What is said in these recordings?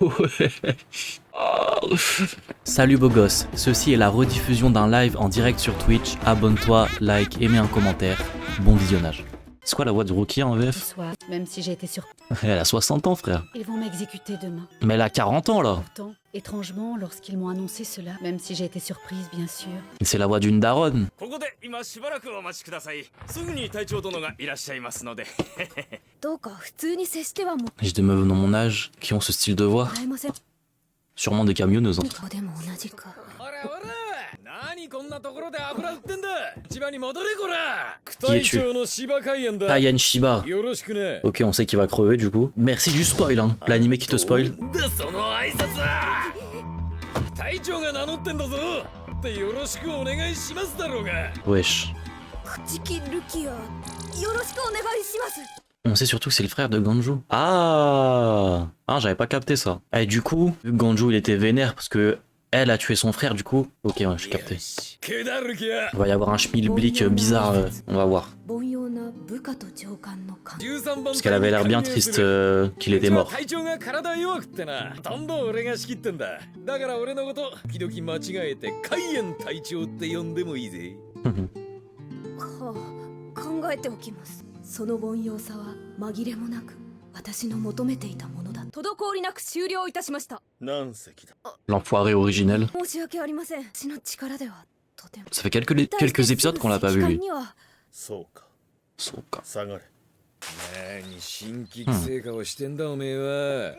Ouais. Oh. Salut beau gosse, ceci est la rediffusion d'un live en direct sur Twitch. Abonne-toi, like et mets un commentaire. Bon visionnage. C'est quoi la voix de Rukia en VF? Soit, même si j'ai été surpris, Elle a 60 ans frère. ils vont m'exécuter demain. Mais elle a 40 ans là. Pourtant, étrangement, lorsqu'ils m'ont annoncé cela, même si j'ai été surprise, bien sûr, Mais c'est la voix d'une daronne. ここで今しばらくお待ちください。すぐに隊長殿がいらっしゃいますので。どうか普通に接してはも J'ai des meufs dans mon âge qui ont ce style de voix. らえません。 Sûrement des camionneuses. Hein. ここでも同じか。おらおら、何こんなところで油売ってんだ。千葉に戻れこら。副 Qui es-tu 隊長の芝海援だ。 Ah Yann Shiba. よろしくね。 Ok, on sait qu'il va crever du coup. Merci du spoil, hein. L'animé qui te spoil. でその挨拶は。隊長が名乗ってんだぞ。ってよろしくお願いしますだろうが。 Wesh. 口木ルキア、よろしくお願いします。 On sait surtout que c'est le frère de Ganju. Ah, j'avais pas capté ça. Et du coup, vu que Ganju il était vénère parce que elle a tué son frère, du coup. Ok, ouais, j'ai capté. ケダルキア。 Il va y avoir un schmilblick bizarre, on va voir. 凡庸な部下と上官の関係。 13番 Parce qu'elle avait l'air bien triste qu'il était mort. 隊長が体弱くってな。どんどん俺が仕切ってんだ。だから俺のこと時々間違えて海援隊長って呼んでもいいぜ。はあ、考えておきます。その凡庸さは紛れもなく私の求めていたものだ。滞りなく終了いたしました。何隻だ。 L'enfoiré originel. 申し訳ありません。私の力ではとても。 Ça fait quelques épisodes qu'on l'a pas vu lui. そうか。そうか。下がれ。何新規成果をしてんだおめえは。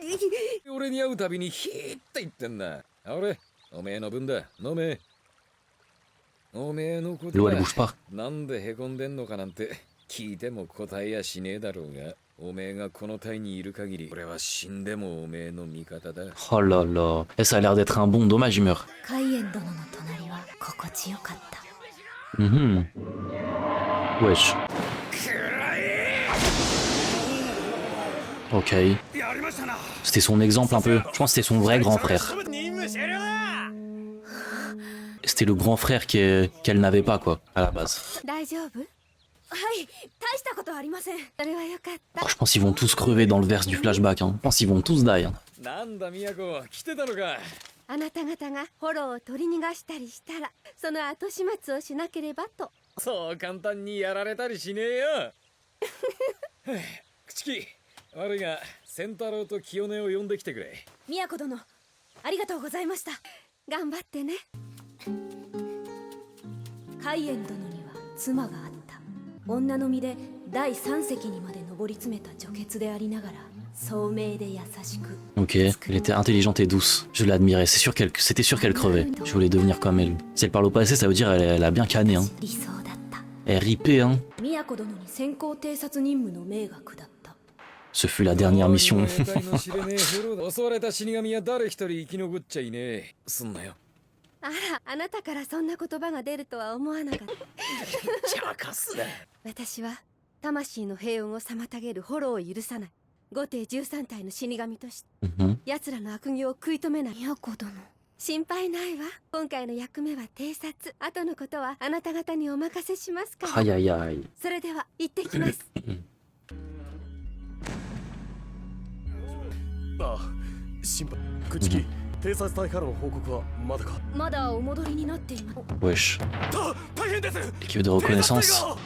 俺に会うたびにヒーって言ってんだ。俺、おめえの分だ。飲め。おめえのこと L'eau elle だ。 bouge pas. なんでへこんでんのかなんて聞いても答えやしねえだろうが、おめえがこの隊にいる限り俺は死んでもおめえの味方だ。 Oh là là. Et ça a l'air d'être un bon, dommage il meurt. 海援殿の隣は心地よかった。 Mhm. Wesh. Ok. C'était son exemple un peu. Je pense que c'était son vrai grand frère. C'était le grand frère qu'elle n'avait pas quoi, à la base. 大丈夫？はい、大したことありません。それはよかった。 Oh, je pense qu'ils vont tous crever dans le verse du flashback. Hein. Je pense qu'ils vont tous die. Hein. なんだ宮子、来てたのか。あなた方がフォローを取り逃がしたりしたら、その後始末をしなければと。そう簡単にやられたりしねえよ。口木、悪いが仙太郎と清音を呼んできてくれ。宮子殿、ありがとうございました。頑張ってね。海援殿には妻があった。女の身で第三席にまで上り詰めた女傑でありながら、聡明で優しく。 Ok, elle était intelligente et douce. Je l'admirais. C'était sûr qu'elle crevait. Je voulais devenir comme elle. Si elle parle au passé, ça veut dire elle a bien canné. Hein. 理想だった。 RIP, hein. 宮子殿に先行偵察任務の命が下った。 Ce fut la dernière mission. 襲われた死神は誰一人生き残っちゃいねえ。すんなよ。あら、あなたからそんな言葉が出るとは思わなかった。茶化すな。私は魂の平穏を妨げるフォローを許さない後手13体の死神として Mhm. 奴らの悪行を食い止めない。宮子殿、心配ないわ。今回の役目は偵察。後のことはあなた方にお任せしますから。 Aïe aïe aïe. それでは行ってきます。ああ、心配。口木、偵察隊からの報告はまだか。まだお戻りになっています。 Wesh. 大変です。 L'équipe de reconnaissance.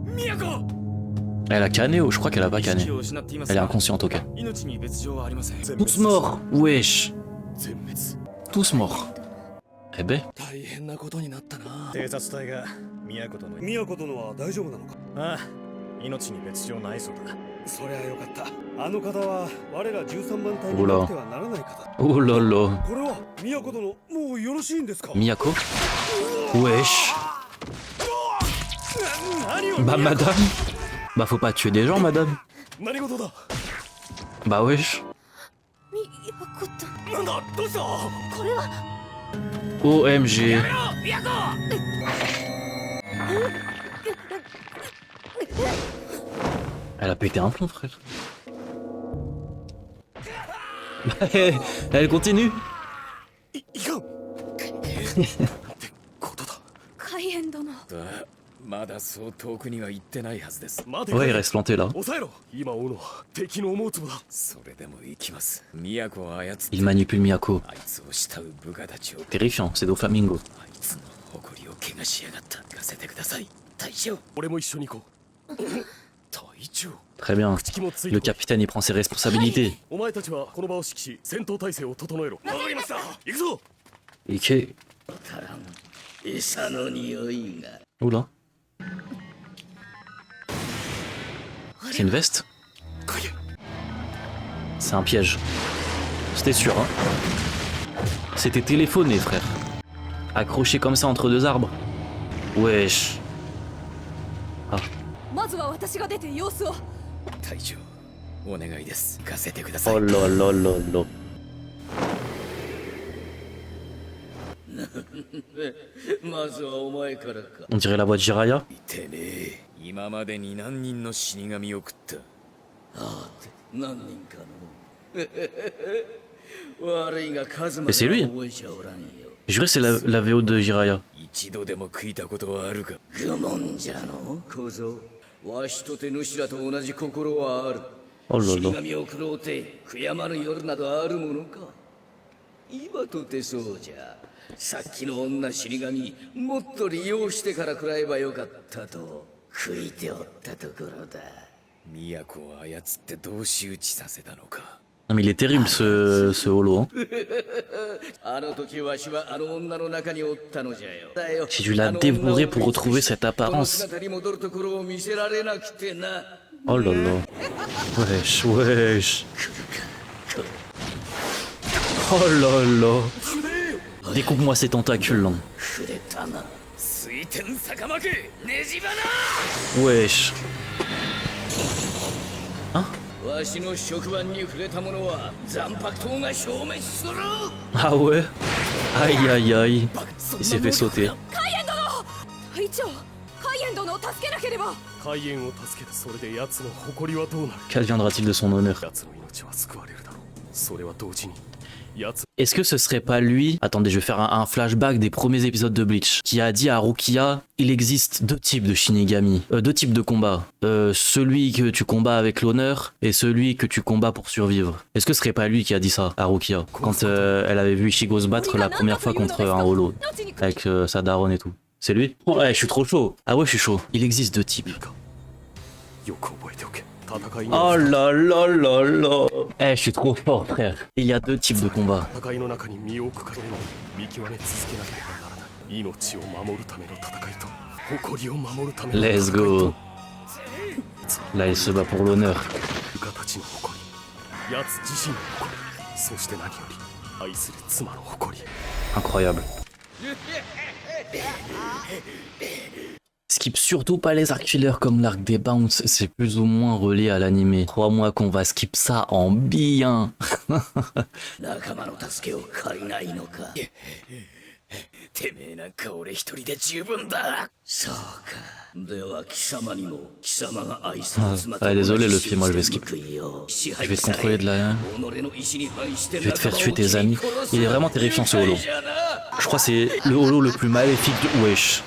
宮子。 Elle a canné ou je crois qu'elle a pas canné. Elle est inconsciente, ok. 命に別状はありません。 Tous morts. Wesh. 全滅。 Tous morts. Eh ben. 大変なことになったな。偵察隊が宮子殿。宮子殿は大丈夫なのか。ああ、命に別状ないそうだ。そりゃよかった。あの方は我ら13番隊になってはならない方。 Oh là là. これは宮子殿、もうよろしいんですか。 Miyako. Wesh. 何を。 Bah madame. Bah faut pas tuer des gens madame. 何事だ。 Bah wesh. 宮子殿、なんだ、どうした。これは。 OMG. 宮子。 Elle a pété un plomb frère. Elle continue. いかん。ってことだ。海援殿、まだそう遠くには行ってないはずです。 Ouais, il reste planté là. 抑えろ。今追うのは敵の思うつぼだ。それでも行きます。都を操って Il manipule Miyako. あいつを慕う部下たちを Terrifiant, c'est Doflamingo. あいつの誇りを怪我しやがった。行かせてください隊長。俺も一緒に行こう。隊長 Très bien. 口もつい Le てこい。 capitaine, il prend ses responsabilités. お前たちはこの場を指揮し戦闘態勢を整えろ。わかりました。行くぞ。 Ok. Oula. C'est une veste? C'est un piège. C'était sûr, hein. C'était téléphoné, frère. Accroché comme ça entre deux arbres. Wesh. まずは私が出て様子を。隊長お願いです。行かせてください。 Oh là là là là. On dirait la voix de Jiraiya. てめえ今までに何人の死神を食った。Mais c'est lui. Je jurais que c'est la VO de Jiraiya. 一度でも食いたことはあるか。わしとて主らと同じ心はある。 Oh là 死 là. 神を食ろうて悔やまぬ夜などあるものか。今とてそうじゃ。さっきの女死神もっと利用してから食らえばよかったと食いておったところだ。都を操ってどう仕打ちさせたのか。 Non mais il est terrible ce holo. Hein. あの時わしはあの女の中におったのじゃよ。だよ J'ai dû la dévorer pour retrouver cette この apparence. 姿に戻るところを見せられなくてな。 Oh là là. Wesh, wesh. Oh là là. Découpe-moi ces tentacules là. 水天逆負けねじ花。 Wesh. わしの触腕に触れた者は残白刀が消滅する。 Ah ouais. Aïe aïe aïe. Il s'est fait sauter. カイエン殿。隊長、カイエン殿を助けなければ。海縁を助けてそれで奴の誇りはどうなる。 Qu'adviendra-t-il de son honneur? 奴の命は救われるだろう。それは同時に奴 Est-ce que ce serait pas lui? Attendez, je vais faire un flashback des premiers épisodes de Bleach. Qui a dit à Rukia, il existe deux types de Shinigami, deux types de combats. Celui que tu combats avec l'honneur et celui que tu combats pour survivre. Est-ce que ce serait pas lui qui a dit ça à Rukia quand elle avait vu Ichigo se battre la première fois contre un holo avec sa daronne et tout? C'est lui? Ouais, je suis trop chaud. Ah ouais, je suis chaud. Il existe deux types. よく覚えておけ。戦い Oh là là là là. Eh, je suis trop fort, frère. Il y a deux types de combats. 戦いの中に身を置くから見極め続けなければならない。命を守るための戦いと誇りを守るための戦いと Let's go. Là, il se bat pour l'honneur. 部下たちの誇り、奴自身の誇り、そして何より愛する妻の誇り。 Incroyable. Skip surtout pas les arcs fillers comme l'arc des Bounce, c'est plus ou moins relié à l'animé. Crois-moi qu'on va skip ça en bien. 仲間の助けを借りないのか。てめえなんか俺一人で十分だ。そうか。では貴様にも貴様が愛する妻と Ah, désolé, le film, moi je vais skip. 支 Je 配 vais te され contrôler de la... 己の意志に反して Je vais te faire 仲間 tuer を tes 切り amis. 殺す Il est vraiment terrifiant ce holo. Je crois que c'est le holo le plus maléfique de... Wesh.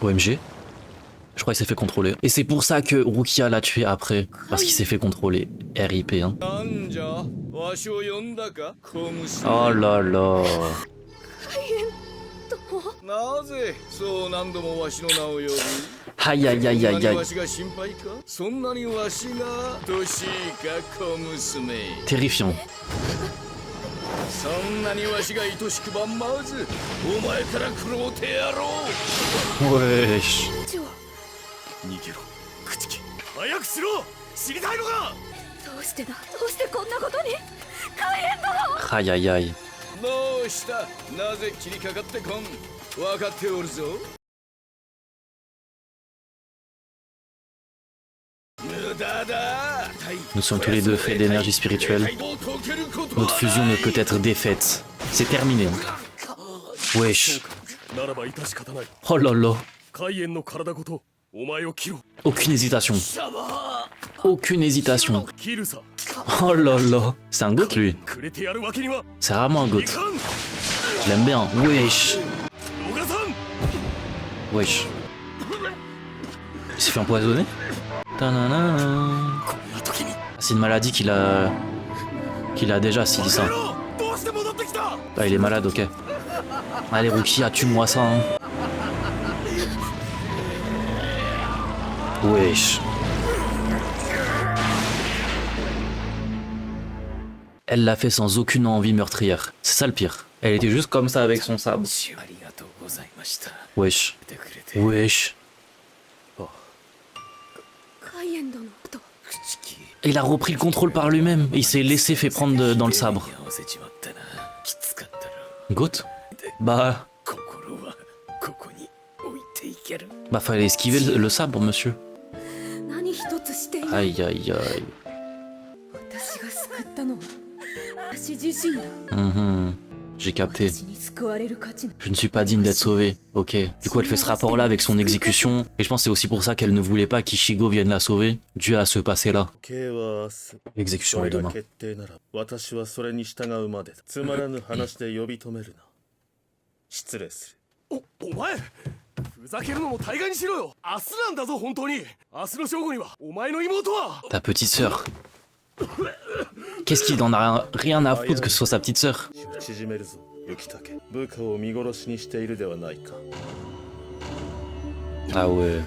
OMG. Je crois qu'il s'est fait contrôler. Et c'est pour ça que Rukia l'a tué après. Parce qu'il s'est fait contrôler. RIP, hein. なんじゃわしを呼んだか小娘。 Oh là là. なぜそう何度もわしの名を呼ぶ。 Aïe aïe aïe そん aïe なに aïe. わしが心配か。そんなにわしが愛しいか小娘。 Terrifiant. そんなにわしが愛しくばまずお前から食ろうてやろう。 Wesh. 逃げろ、朽木。早くしろ。知りたいのか。どうしてだ。どうしてこんなことに。カイエン殿。 Aïe aïe aïe. どうしたなぜ切りかかってこん。分かっておるぞ。無駄だ。 Nous sommes tous les deux faits d'énergie spirituelle. Notre fusion ne peut être défaite. C'est terminé. Wesh. ならば致し方ない。 Oh là là. 海縁の体ごとお前を切ろう。 Aucune hésitation. Aucune hésitation. 切るさ。 Oh là là. C'est un goat lui. くれてやるわけには。 C'est vraiment un goat. いかん。Je l'aime bien. Wesh. Wesh. Il s'est fait empoisonner. Ta-na-na. C'est une maladie qu'il a déjà, s'il dit ça. Ah, il est malade, ok. Allez, Rukia, tue-moi ça. Hein. Wesh. Elle l'a fait sans aucune envie meurtrière. C'est ça le pire. Elle était juste comme ça avec son sabre. Wesh. Wesh. 海援殿と Il a repris le contrôle par lui-même. Il s'est laissé fait prendre dans le sabre. Goth? Bah fallait esquiver le sabre, monsieur. 何一つしていない Aïe aïe aïe. 私が救ったのは私自身だ J'ai capté. 私に救われる価値な Je ne suis pas digne d'être sauvé. Ok. Du coup, elle fait ce rapport-là avec son exécution. Et je pense que c'est aussi pour ça qu'elle ne voulait pas qu'Ishigo vienne la sauver, dû à ce passé-là. 刑は明日 L'exécution そ est れが demain. 決定なら私はそれに従うまでだつまらぬ話で呼び止めるな失礼するお前ふざけるのも大概にしろよ明日なんだぞ本当に明日の正午にはお前の妹は Ta petite sœur. Qu'est-ce qu'il en a rien à foutre que ce soit sa petite sœur? 縮めるぞ雪武部下を見殺しにしているではないか Ah ouais.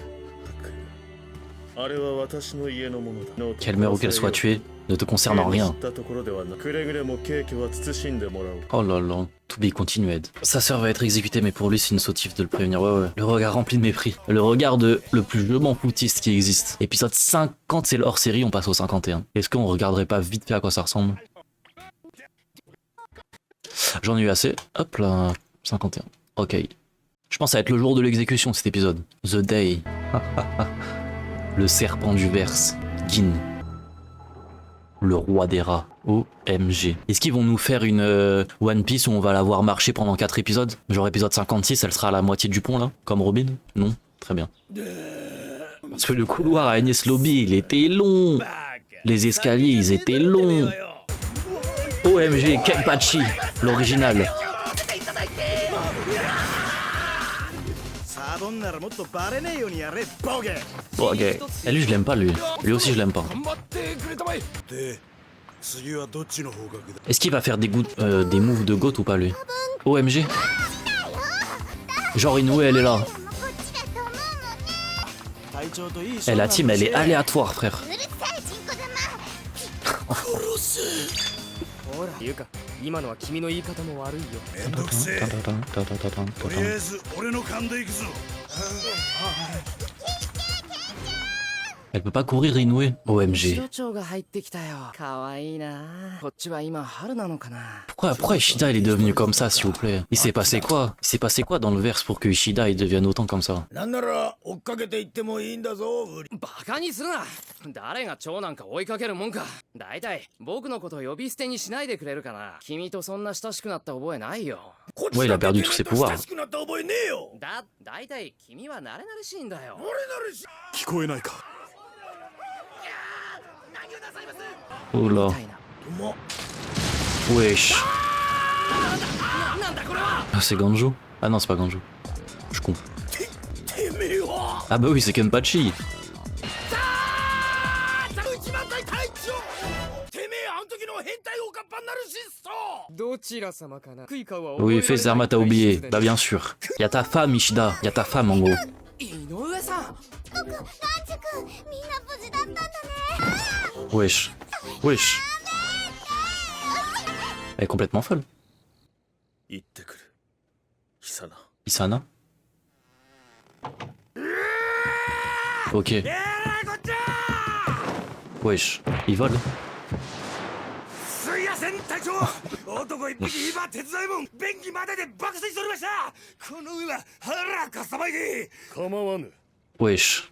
あれは私の家のものだ Qu'elle meure ou qu'elle soit tuée, ne te concerne en rien. 知ったところではなくれぐれもケーキは慎んでもらおう Oh là là, to be continued. Sa sœur va être exécutée, mais pour lui, c'est une sautive de le prévenir. Ouais, ouais. Le regard rempli de mépris. Le regard de le plus je m'en foutiste qui existe. Épisode 50, c'est le hors-série, on passe au 51. Est-ce qu'on regarderait pas vite fait à quoi ça ressemble? J'en ai eu assez. Hop là, 51. Ok. Je pense que ça va être le jour de l'exécution, cet épisode. The Day. Le serpent du verse. Gin. Le roi des rats. OMG. Est-ce qu'ils vont nous faire une One Piece où on va la voir marcher pendant 4 épisodes? Genre épisode 56, elle sera à la moitié du pont là? Comme Robin? Non? Très bien. Parce que le couloir à Enies Lobby, il était long. Les escaliers, ils étaient longs. OMG, Kenpachi, l'original. Bon, ok. Et lui, je l'aime pas, lui. Lui aussi, je l'aime pas. Est-ce qu'il va faire des moves de goth ou pas, lui? OMG. Genre, Inoue, elle est là. Et la team, elle est aléatoire, frère. ほらゆか今のは君の言い方も悪いよめんどくせえとりあえず俺の勘で行くぞ Elle peut pas courir, Inoue. OMG. 所長が入ってきたよかわいいなこっちは今春なのかな Pourquoi Ishida il est devenu comme ça, s'il vous plaît? Il s'est passé quoi? Il s'est passé quoi dans le verse pour que Ishida il devienne autant comme ça? なんなら追っかけて行ってもいいんだぞバカにするな誰が蝶なんか追いかけるもんかだいたい僕のこと呼び捨てにしないでくれるかな君とそんな親しくなった覚えないよ Ouais, il a perdu tous ses pouvoirs. だいたい君は慣れ慣れしいんだよ聞こえないか Oh là. Wesh. Ah, c'est Ganjo? Ah non, c'est pas Ganjo. Je comprends. Ah bah oui, c'est Kenpachi. Oui, fais Zerma, t'as oublié. Bah bien sûr. Y'a ta femme, Ishida. Y'a ta femme en gros. Wesh. Wesh. Elle est complètement folle. 行ってくる久名 Isana? Ok. Wesh. Il vole. すいやせん隊長男一匹今手伝いもん便器までで爆睡しておりましたこの上は腹かさばいて構わぬ Wesh.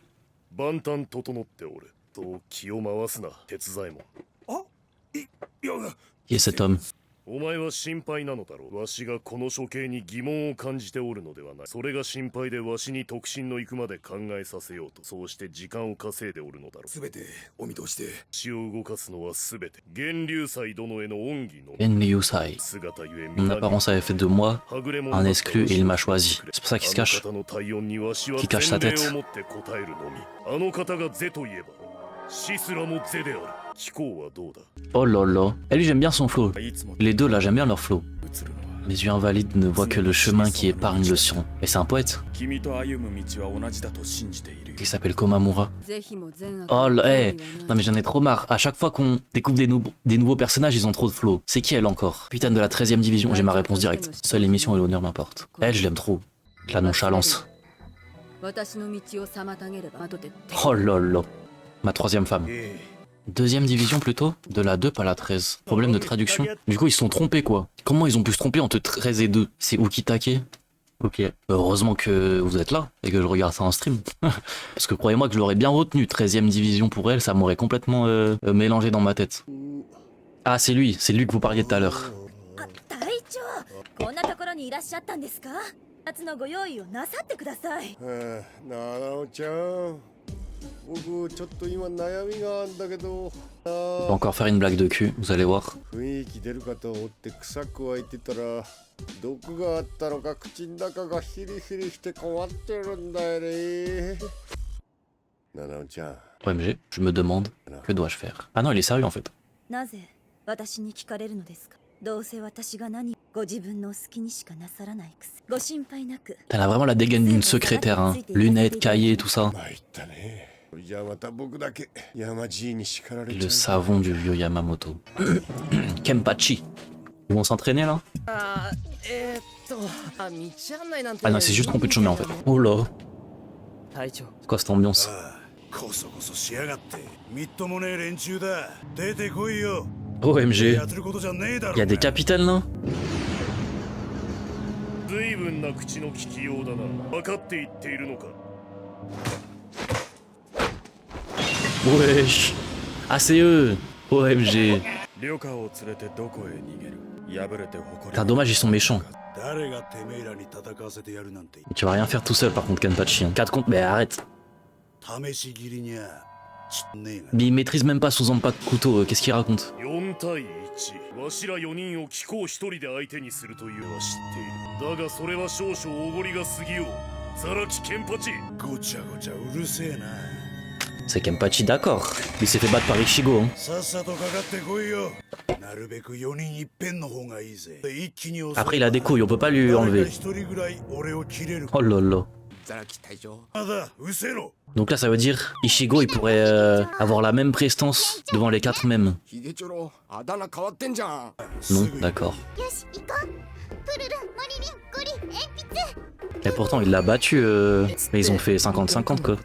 万端整っておると気を回すな手伝いもんあいや Qui est cet homme? お前は心配なのだろう。わしがこの処刑に疑問を感じておるのではない。それが心配でわしに特進の行くまで考えさせようと、そうして時間を稼いでおるのだろう。すべてお見通しで。血を動かすのはすべて源流祭殿への恩義の。 Enliusai. 姿ゆえ Mon apparence avait fait de moi un exclu et il m'a choisi. C'est pour ça qu'il se cache. Qui cache sa tête. あの方がゼといえば死すらもゼである。気候はどうだ。 Oh là là. Et lui, j'aime bien son flow. Les deux, là, j'aime bien leur flow. Mes yeux invalides ne voient que le chemin qui épargne le sien. Et c'est un poète. Il s'appelle Komamura. Oh là, hey. Non mais j'en ai trop marre. À chaque fois qu'on découvre des nouveaux personnages, ils ont trop de flow. C'est qui elle encore? Capitaine de la 13e division, j'ai ma réponse directe. Seule l'émission et l'honneur m'importent. Elle, je l'aime trop. La nonchalance. Oh là là. Ma 3e femme. 2e division plutôt? De la 2 pas la 13. Problème de traduction. Du coup ils se sont trompés quoi. Comment ils ont pu se tromper entre 13 et 2? C'est Ukitake. Ok. Heureusement que vous êtes là et que je regarde ça en stream. Parce que croyez-moi que je l'aurais bien retenu. 13e division pour elle, ça m'aurait complètement mélangé dans ma tête. Ah c'est lui que vous parliez tout à l'heure. 僕ちょっと今悩みがあるんだけど。 On va encore faire une blague de cul, vous allez voir. 雰囲気出るかと思って臭く湧いてたら毒があったのか口の中がヒリヒリして困ってるんだよね。七尾ちゃん。 OMG, je me demande, que dois-je faire? Ah non, il est sérieux en fait. なぜ私に聞かれるのですか。どうせ私が何ご自分の好きにしかなさらないくせ。ご心配なく。 Elle a vraiment la dégaine d'une secrétaire, hein. Lunettes, cahiers, tout ça. Le savon du vieux Yamamoto. Kenpachi. Ils vont s'entraîner là? Ah non, c'est juste trompé de chemin en fait. Oh là. C'est quoi cette ambiance? OMG. Il y a des capitaines là? Wesh. Ah c'est eux. OMG. Putain dommage ils sont méchants. Tu vas rien faire tout seul par contre Kenpachi. 4 contre... Mais arrête. Mais il maîtrise même pas son pas de couteau, qu'est-ce qu'il raconte? C'est Kenpachi d'accord. Il s'est fait battre par Ichigo. Hein. Après il a des couilles, on peut pas lui enlever. Oh là là. Donc là ça veut dire Ichigo il pourrait avoir la même prestance devant les 4 mêmes. Non, d'accord. Et pourtant il l'a battu, mais ils ont fait 50-50 quoi.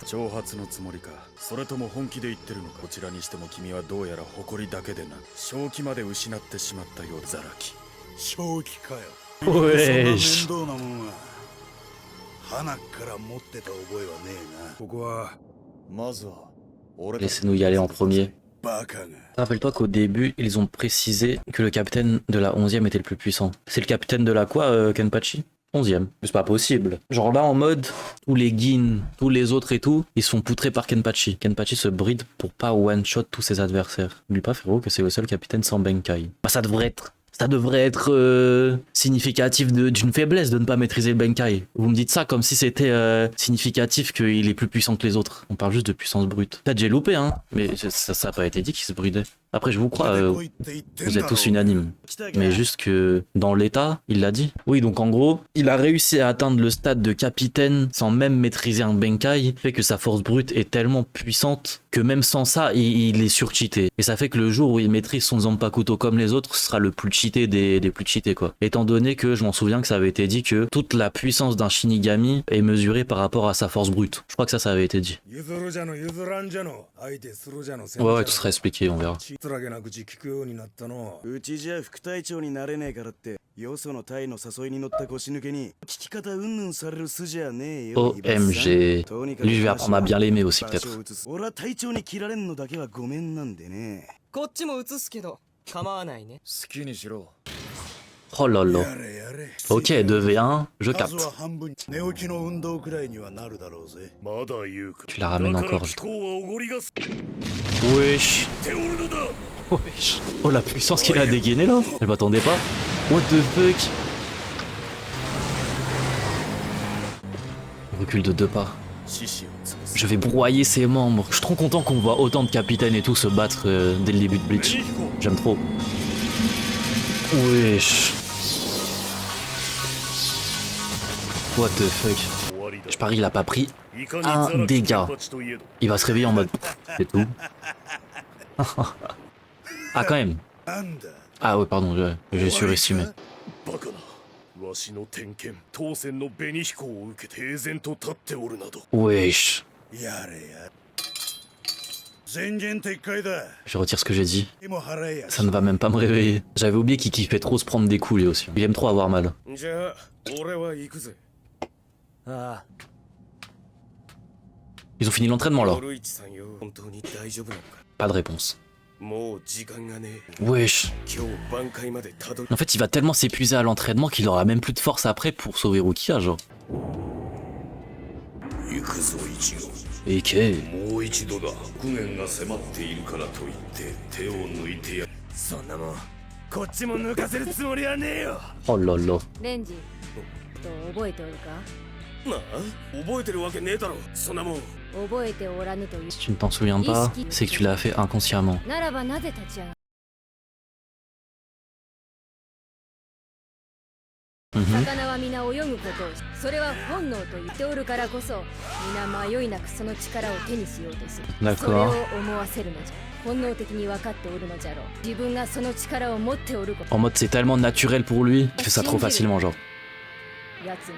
Wesh. Laissez-nous y aller en premier. Rappelle-toi qu'au début, ils ont précisé que le capitaine de la 11e était le plus puissant. C'est le capitaine de la quoi, Kenpachi? 11e. C'est pas possible. Genre là, en mode, tous les Gin, tous les autres et tout, ils sont poutrés par Kenpachi. Kenpachi se bride pour pas one-shot tous ses adversaires. N'oublie pas, frérot, que c'est le seul capitaine sans Benkai. Bah, ça devrait être significatif d'une faiblesse de ne pas maîtriser le Benkai. Vous me dites ça comme si c'était significatif qu'il est plus puissant que les autres. On parle juste de puissance brute. Peut-être j'ai loupé, hein, mais ça a pas été dit qu'il se bridait. Après, je vous crois, vous êtes tous unanimes. Mais juste que dans l'état, il l'a dit. Oui, donc en gros, il a réussi à atteindre le stade de capitaine sans même maîtriser un Benkai. Fait que sa force brute est tellement puissante que même sans ça, il est surcheaté. Et ça fait que le jour où il maîtrise son Zanpakuto comme les autres, ce sera le plus cheaté des plus cheatés, quoi. Étant donné que je m'en souviens que ça avait été dit que toute la puissance d'un Shinigami est mesurée par rapport à sa force brute. Je crois que ça avait été dit. Ouais, tout sera expliqué, on verra. OMG. Lui, je vais apprendre à bien l'aimer aussi, peut-être. Oh là là. Ok, 2v1, je capte. 寝起きの運動くらいにはなるだろうぜ。まだ言うか。 Tu la ramènes encore, je trouve. Wesh. Wesh. Oh la puissance qu'il a dégainé là. Elle m'attendait pas. What the fuck. Recule de 2 pas. Je vais broyer ses membres. Je suis trop content qu'on voit autant de capitaines et tout se battre dès le début de Bleach. J'aime trop. Wesh. What the fuck. Je parie il a pas pris un dégât. Il va se réveiller en mode... C'est tout. Ah quand même. Ah ouais pardon, j'ai surestimé. Wesh. Je retire ce que j'ai dit. Ça ne va même pas me réveiller. J'avais oublié qu'il kiffait trop se prendre des coups lui aussi. Il aime trop avoir mal. Ils ont fini l'entraînement là. Pas de réponse. Wesh. En fait il va tellement s'épuiser à l'entraînement qu'il aura même plus de force après pour sauver Rukia genre. Ike. Oh là là. レンジ覚えておるか？なあ、覚えてるわけねえだろ。そんなもん。覚えておらぬという。 Si tu ne t'en souviens pas, c'est que tu l'as fait inconsciemment. ならばなぜ立ち上がる？ 魚は皆泳ぐことをし、それは本能と言っておるからこそ、皆迷いなくその力を手にしようとする。それを思わせるのじゃ。本能的に分かっておるのじゃろう。自分がその力を持っておること。 En mode c'est tellement naturel pour lui qu'il fait ça trop facilement genre. やつが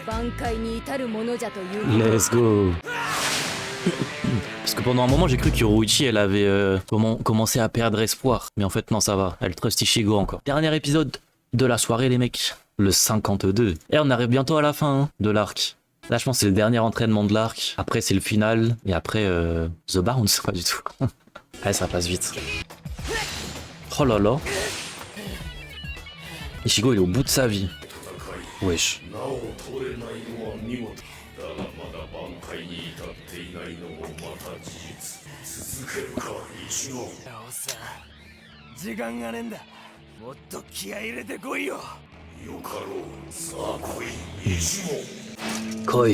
挽回に至るものじゃという。 Let's go. Parce que pendant un moment j'ai cru que Yoruichi elle avait commencé à perdre espoir. Mais en fait non ça va, elle trust Ichigo encore. Dernier épisode de la soirée les mecs. Le 52. Et on arrive bientôt à la fin hein, de l'arc. Là je pense que c'est le dernier entraînement de l'arc. Après c'est le final. Et après The Bounce pas du tout. Allez ça passe vite. Oh là là. Ichigo il est au bout de sa vie. Wesh. Koi.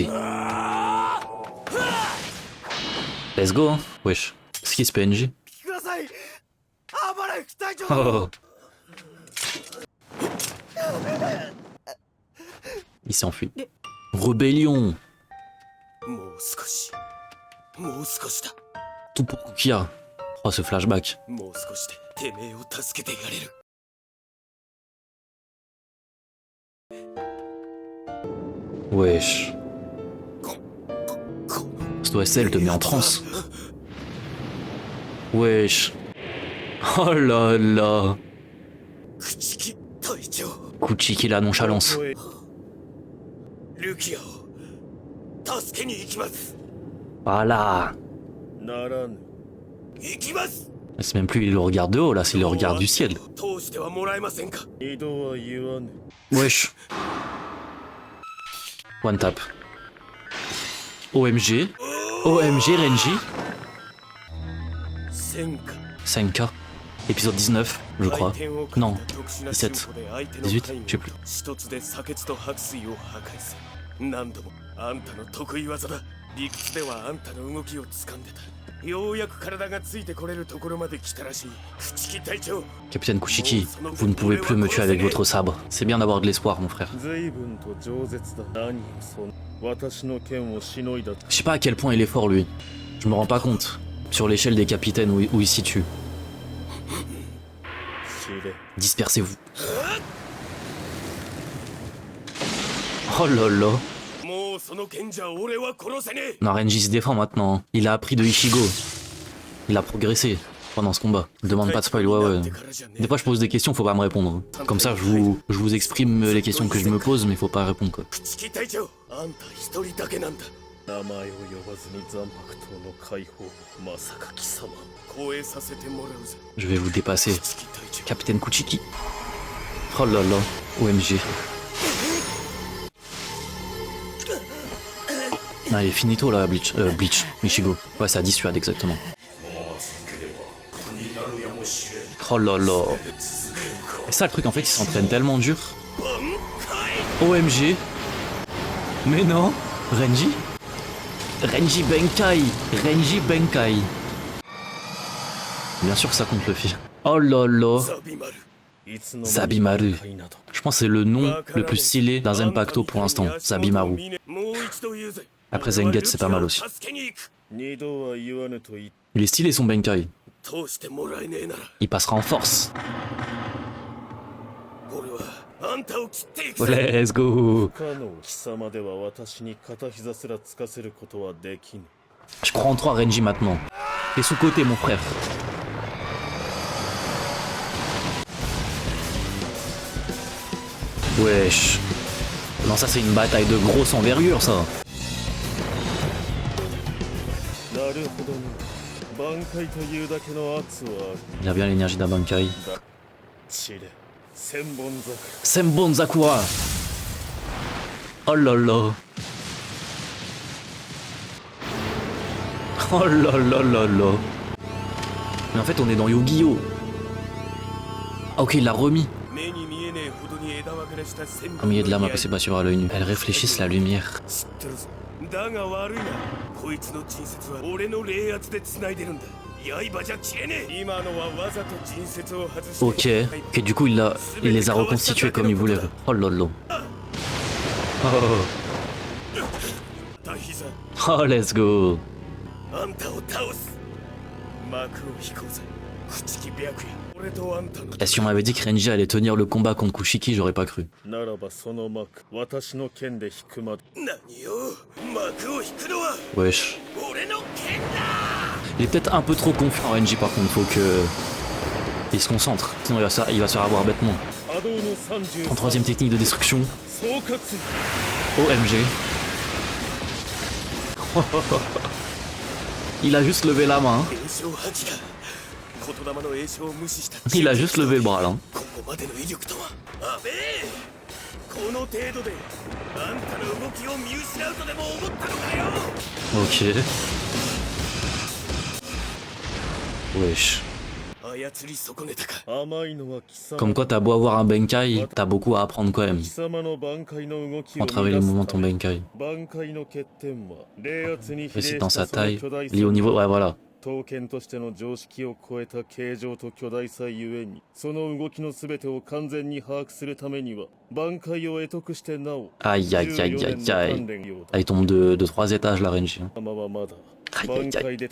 Let's go hein. Wesh. Ce qui se PNJ. Oh. Il s'est enfui. Rébellion. Tout pour Rukia. Oh ce flashback. Wesh. Cette OSL te met en transe. Wesh. Oh là là. Kuchiki la nonchalance. Voilà. C'est même plus le regard de haut là, c'est le regard du ciel. Wesh. One tap. OMG. OMG Renji. Senka. Épisode 19, je crois. Non, 17. 18, je sais plus. Capitaine Kuchiki, vous ne pouvez plus me tuer avec votre sabre. C'est bien d'avoir de l'espoir, mon frère. Je sais pas à quel point il est fort, lui. Je me rends pas compte. Sur l'échelle des capitaines où il se situe. Dispersez-vous. Oh là là. Non, Renji se défend maintenant. Il a appris de Ichigo. Il a progressé pendant ce combat. Demande pas de spoil, ouais. Des fois je pose des questions, faut pas me répondre. Comme ça je vous exprime les questions que je me pose, mais faut pas répondre quoi. Je vais vous dépasser. Capitaine Kuchiki. Oh là là, OMG. Ah, il est finito là, Bleach. Michigo. Ouais, ça dissuade exactement. Oh là là. Et ça, le truc, en fait, il s'entraîne tellement dur. OMG. Mais non. Renji Benkai. Renji Benkai. Bien sûr que ça compte le fil. Oh là là. Zabimaru. Je pense que c'est le nom le plus stylé d'un Zenpacto pour l'instant. Zabimaru. Après Zengetsu, c'est pas mal aussi. Il est stylé son Benkai. Il passera en force. Let's go. Je crois en toi, Renji, maintenant. T'es sous-côté, mon frère. Wesh. Non, ça c'est une bataille de grosse envergure, ça. Il a bien l'énergie d'un Bankai. Senbon Zakura. Oh là là. Oh là là là là. Mais en fait on est dans Yu-Gi-Oh! Ah ok, il l'a remis. Au milieu de l'âme, après c'est pas sûr à l'œil nu. Elles réfléchissent la lumière. Ok, du coup il les a reconstitués comme il voulait. Oh là là. Oh let's go. Et si on m'avait dit que Renji allait tenir le combat contre Kushiki, j'aurais pas cru. Wesh. Il est peut-être un peu trop confiant Renji par contre, faut que... il se concentre, sinon il va se faire avoir bêtement. 33ème technique de destruction. OMG. Il a juste levé la main. Il a juste levé le bras là. Ok. Wesh. Comme quoi t'as beau avoir un Benkai, t'as beaucoup à apprendre quand même. Entraver les mouvements de ton Benkai. C'est dans sa taille, lié au niveau... Ouais voilà. Aïe aïe aïe aïe aïe. Ah, il tombe de 3 étages là Renji. Aïe aïe aïe.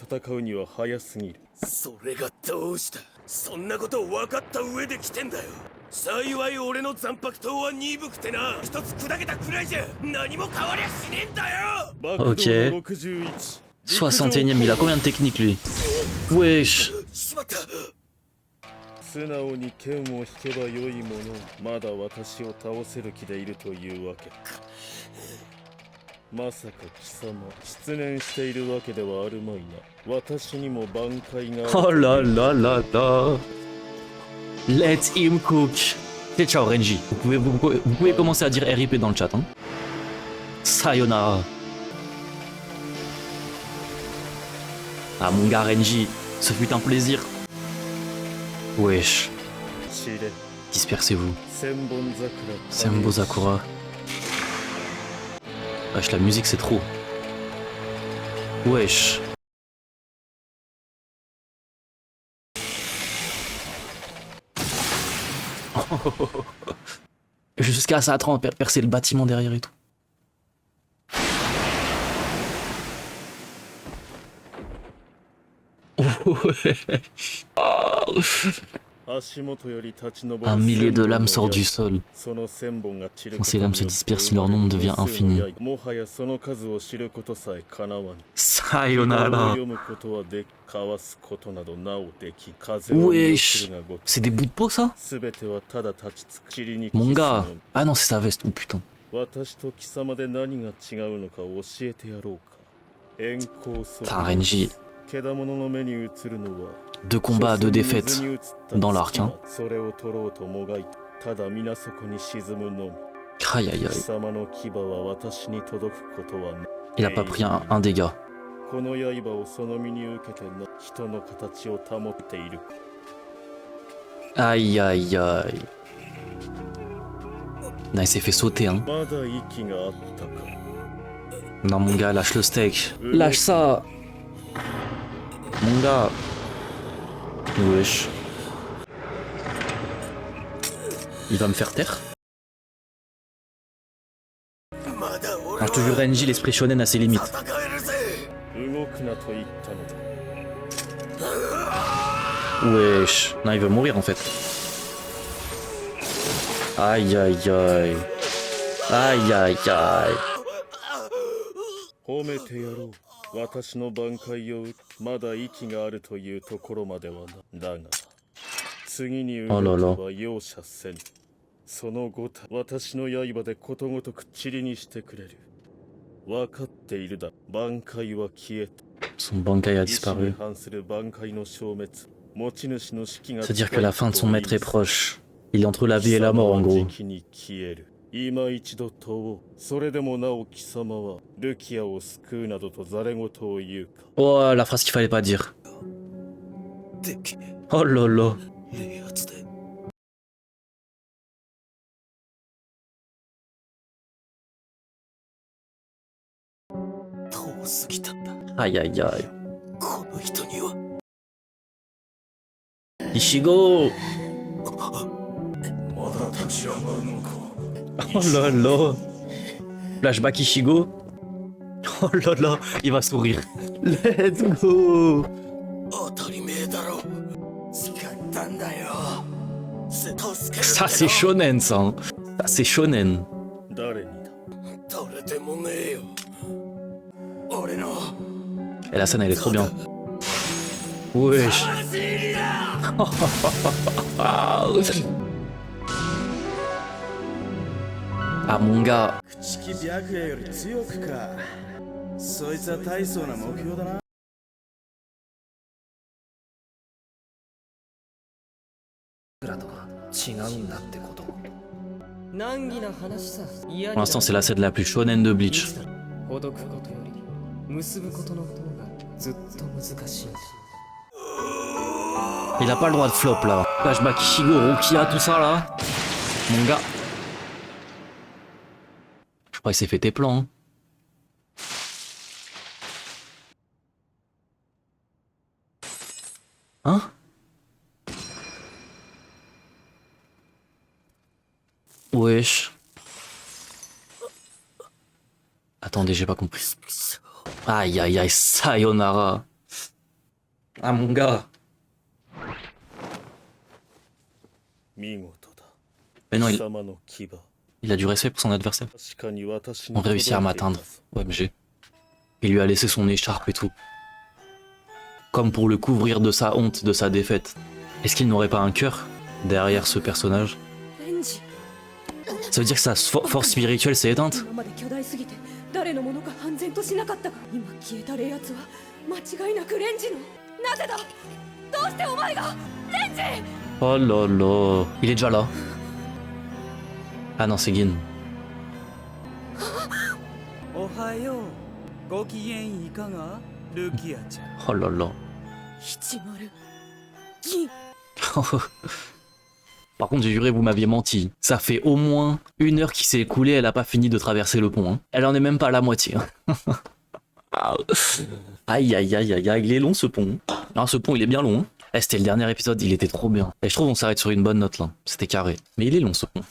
そんなことを分かった上で来てんだよ。幸い俺の残白刀は鈍くてな、一つ砕けたくらいじゃ何も変わりゃしねえんだよ。Ok. 61ème, il a combien de techniques lui? Wesh. 素直に剣を引けばよいもの、まだ私を倒せる気でいるというわけか。まさか貴様、失念しているわけではあるまいな。私にも挽回が。Oh là là là là. Let him cook. Et ciao Renji. Vous pouvez commencer à dire RIP dans le chat. Hein. Sayonara. Ah mon gars Renji, ce fut un plaisir. Wesh. Dispersez-vous. Senbon Zakura. Wesh, la musique c'est trop. Wesh. Jusqu'à ça, attends, percer le bâtiment derrière et tout. Un millier de lames sort du sol. Quand ces lames se dispersent, leur nombre devient infini. Sayonara. Wesh. C'est des bouts de peau ça? Mon gars. Ah non, c'est sa veste. Oh putain. Putain, Renji. 2 combats, 2 défaites dans l'arc. Hein. ただ皆そこに沈むのみ。 Aïe aïe 貴 aïe. 様の牙は私に届くことはない。 Il a pas pris un dégât. この刃をその身に受けてな人の形を保っている。 Aïe aïe aïe. Non, il s'est fait sauter, hein. まだ息があったか。 Non, mon gars, lâche le steak. Lâche ça. Mon gars. Wesh. Il va me faire taire. Ah, je te jure, Renji, l'esprit shonen a ses limites. 動くなと言ったのだ。 Wesh. Non, il veut mourir en fait. Aïe aïe aïe. Aïe aïe aïe. 褒めてやろう。私の挽回をまだ息があるというところまではな。だが次に動くは容赦せん。そのごた私の刃でことごとく塵にしてくれる。分かっているだ。挽回は消えた。 Son bankai a disparu. C'est-à-dire que la fin de son maître est proche. Il est entre la vie et la mort en gros. Oh, la phrase qu'il fallait pas dire. Oh lolo. Aïe aïe aïe. Ishigo. Oh là là. Flashback Ishigo. Oh là là, il va sourire. Let's go. Ça c'est shonen ça. Hein. Ça c'est shonen. Et la scène elle est trop bien. Wesh. Ah mon gars. Pour l'instant c'est la scène la plus shonen de Bleach. Il a pas le droit de flop là. Flashback Ishigo, Rukia, tout ça là. Mon gars. Je crois qu'il s'est fait tes plans. Hein. Hein? Wesh. Attendez, j'ai pas compris. Aïe aïe aïe, sayonara. Ah mon gars. Mais non, il a du respect pour son adversaire. On réussit à m'atteindre, OMG. Il lui a laissé son écharpe et tout. Comme pour le couvrir de sa honte, de sa défaite. Est-ce qu'il n'aurait pas un cœur derrière ce personnage? Ça veut dire que sa force spirituelle s'est éteinte? Oh là là, il est déjà là. Ah non, c'est Gin. Oh là là. Par contre, j'ai juré, vous m'aviez menti. Ça fait au moins 1 heure qui s'est écoulée, elle a pas fini de traverser le pont. Hein. Elle en est même pas à la moitié. Hein. Aïe aïe aïe aïe aïe, il est long ce pont. Ah, ce pont il est bien long. Hein. Eh, c'était le dernier épisode, il était trop bien. Et je trouve qu'on s'arrête sur une bonne note là. C'était carré. Mais il est long ce pont.